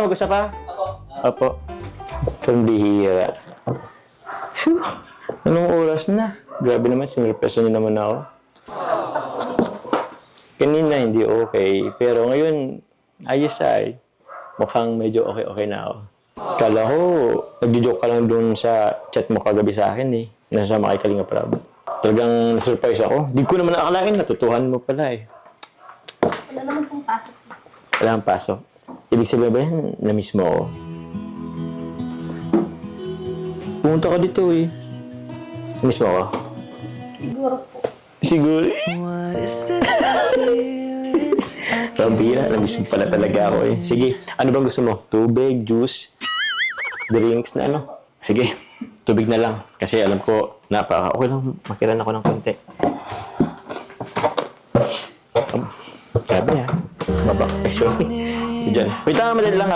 mag-usap ha? Opo. Kambihira. Anong oras na? Grabe naman, sinurpreso niyo naman ako. Kanina hindi okay, pero ngayon, ayos ay. Mukhang medyo okay na ako. Kala ko, nag-joke ka lang dun sa chat mo kagabi sa akin eh. Nasama kay Kalinga Prab. Talagang surprise ako. Di ko naman nakakalain, natutuhan mo pala eh. Wala naman pong pasok. Wala kang pasok. Ibig sabihin ba yan, na-miss mo ako? Pumunta ka dito eh. Na-miss mo ako? Siguro po. Siguro. Pambira, na-miss mo pala talaga ako eh. Sige, ano bang gusto mo? Tubig, juice, drinks na ano? Sige, tubig na lang. Kasi alam ko, okay lang, makiran ako ng konti. Grabe ah. Sorry. Diyan. Wait lang, madali lang.